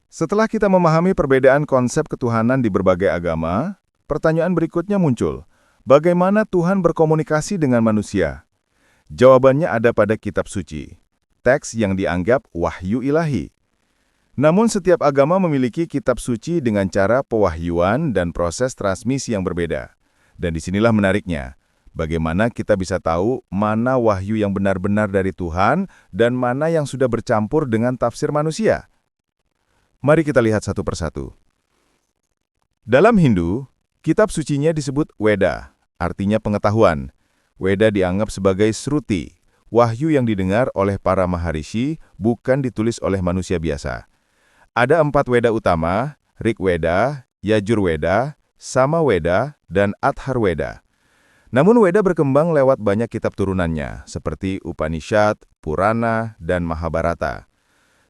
Setelah kita memahami perbedaan konsep ketuhanan di berbagai agama, pertanyaan berikutnya muncul. Bagaimana Tuhan berkomunikasi dengan manusia? Jawabannya ada pada kitab suci, teks yang dianggap wahyu ilahi. Namun setiap agama memiliki kitab suci dengan cara pewahyuan dan proses transmisi yang berbeda. Dan disinilah menariknya, bagaimana kita bisa tahu mana wahyu yang benar-benar dari Tuhan dan mana yang sudah bercampur dengan tafsir manusia. Mari kita lihat satu persatu. Dalam Hindu, kitab sucinya disebut Weda, artinya pengetahuan. Weda dianggap sebagai Sruti, wahyu yang didengar oleh para maharishi, bukan ditulis oleh manusia biasa. Ada 4 Weda utama, Rig Weda, Yajur Weda, Sama Weda, dan Adhar Weda. Namun Weda berkembang lewat banyak kitab turunannya, seperti Upanishad, Purana, dan Mahabharata.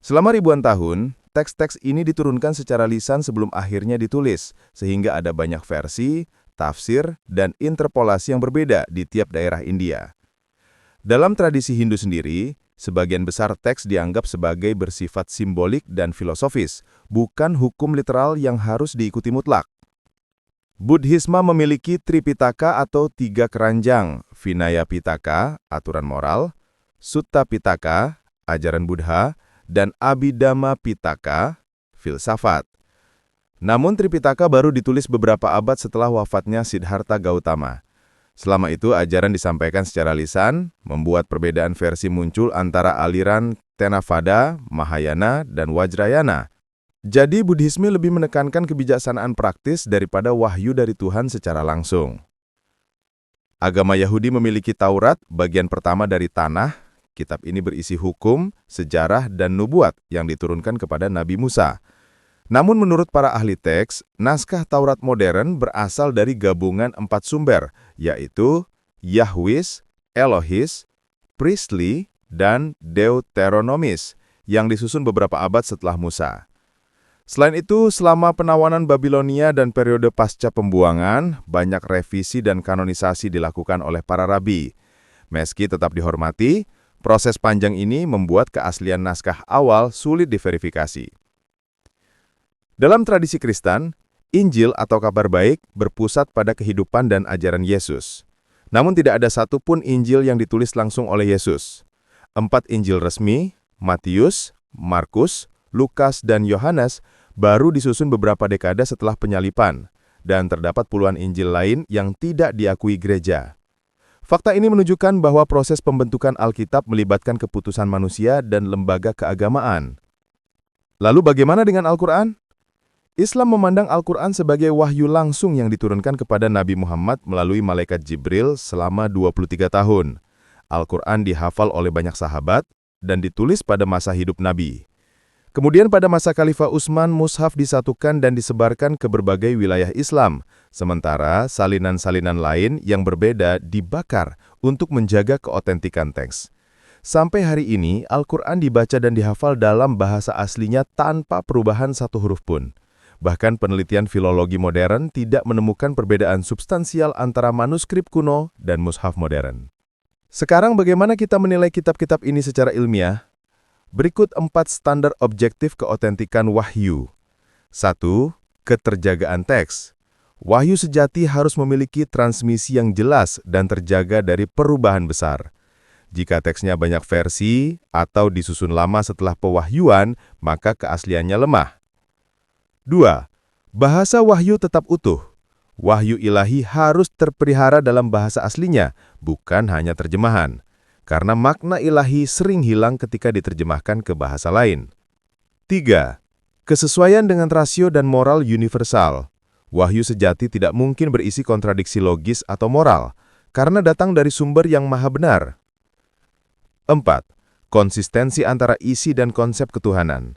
Selama ribuan tahun, teks-teks ini diturunkan secara lisan sebelum akhirnya ditulis, sehingga ada banyak versi, tafsir, dan interpolasi yang berbeda di tiap daerah India. Dalam tradisi Hindu sendiri, sebagian besar teks dianggap sebagai bersifat simbolik dan filosofis, bukan hukum literal yang harus diikuti mutlak. Buddhisme memiliki Tripitaka atau 3 keranjang, Vinaya Pitaka, aturan moral, Sutta Pitaka, ajaran Buddha, dan Abhidhamma Pitaka, filsafat. Namun Tripitaka baru ditulis beberapa abad setelah wafatnya Siddhartha Gautama. Selama itu ajaran disampaikan secara lisan, membuat perbedaan versi muncul antara aliran Theravada, Mahayana, dan Vajrayana. Jadi Buddhisme lebih menekankan kebijaksanaan praktis daripada wahyu dari Tuhan secara langsung. Agama Yahudi memiliki Taurat, bagian pertama dari Tanah. Kitab ini berisi hukum, sejarah, dan nubuat yang diturunkan kepada Nabi Musa. Namun menurut para ahli teks, naskah Taurat modern berasal dari gabungan 4 sumber, yaitu Yahwist, Elohist, Priestly, dan Deuteronomis, yang disusun beberapa abad setelah Musa. Selain itu, selama penawanan Babilonia dan periode pasca pembuangan, banyak revisi dan kanonisasi dilakukan oleh para rabi. Meski tetap dihormati, proses panjang ini membuat keaslian naskah awal sulit diverifikasi. Dalam tradisi Kristen, Injil atau kabar baik berpusat pada kehidupan dan ajaran Yesus. Namun tidak ada satupun Injil yang ditulis langsung oleh Yesus. 4 Injil resmi, Matius, Markus, Lukas, dan Yohanes, baru disusun beberapa dekade setelah penyalipan, dan terdapat puluhan Injil lain yang tidak diakui gereja. Fakta ini menunjukkan bahwa proses pembentukan Alkitab melibatkan keputusan manusia dan lembaga keagamaan. Lalu bagaimana dengan Al-Quran? Islam memandang Al-Quran sebagai wahyu langsung yang diturunkan kepada Nabi Muhammad melalui malaikat Jibril selama 23 tahun. Al-Quran dihafal oleh banyak sahabat dan ditulis pada masa hidup Nabi. Kemudian pada masa Khalifah Utsman, mushaf disatukan dan disebarkan ke berbagai wilayah Islam, sementara salinan-salinan lain yang berbeda dibakar untuk menjaga keotentikan teks. Sampai hari ini, Al-Quran dibaca dan dihafal dalam bahasa aslinya tanpa perubahan satu huruf pun. Bahkan penelitian filologi modern tidak menemukan perbedaan substansial antara manuskrip kuno dan mushaf modern. Sekarang bagaimana kita menilai kitab-kitab ini secara ilmiah? Berikut 4 standar objektif keotentikan wahyu. 1. Keterjagaan teks. Wahyu sejati harus memiliki transmisi yang jelas dan terjaga dari perubahan besar. Jika teksnya banyak versi atau disusun lama setelah pewahyuan, maka keasliannya lemah. 2. Bahasa wahyu tetap utuh. Wahyu ilahi harus terpelihara dalam bahasa aslinya, bukan hanya terjemahan. Karena makna ilahi sering hilang ketika diterjemahkan ke bahasa lain. 3. Kesesuaian dengan rasio dan moral universal. Wahyu sejati tidak mungkin berisi kontradiksi logis atau moral, karena datang dari sumber yang maha benar. 4. Konsistensi antara isi dan konsep ketuhanan.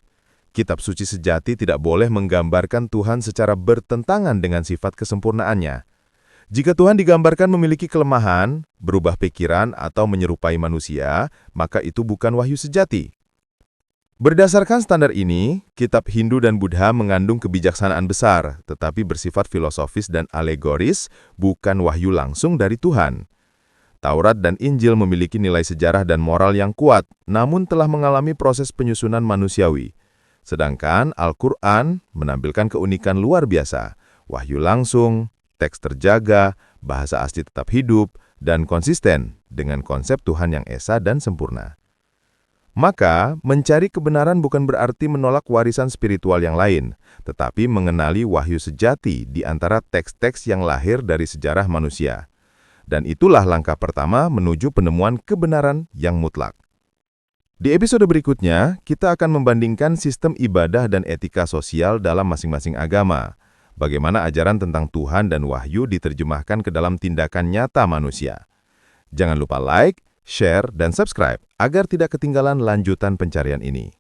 Kitab suci sejati tidak boleh menggambarkan Tuhan secara bertentangan dengan sifat kesempurnaannya. Jika Tuhan digambarkan memiliki kelemahan, berubah pikiran, atau menyerupai manusia, maka itu bukan wahyu sejati. Berdasarkan standar ini, kitab Hindu dan Buddha mengandung kebijaksanaan besar, tetapi bersifat filosofis dan alegoris, bukan wahyu langsung dari Tuhan. Taurat dan Injil memiliki nilai sejarah dan moral yang kuat, namun telah mengalami proses penyusunan manusiawi. Sedangkan Al-Quran menampilkan keunikan luar biasa, wahyu langsung, teks terjaga, bahasa asli tetap hidup, dan konsisten dengan konsep Tuhan yang esa dan sempurna. Maka, mencari kebenaran bukan berarti menolak warisan spiritual yang lain, tetapi mengenali wahyu sejati di antara teks-teks yang lahir dari sejarah manusia. Dan itulah langkah pertama menuju penemuan kebenaran yang mutlak. Di episode berikutnya, kita akan membandingkan sistem ibadah dan etika sosial dalam masing-masing agama. Bagaimana ajaran tentang Tuhan dan wahyu diterjemahkan ke dalam tindakan nyata manusia. Jangan lupa like, share, dan subscribe agar tidak ketinggalan lanjutan pencarian ini.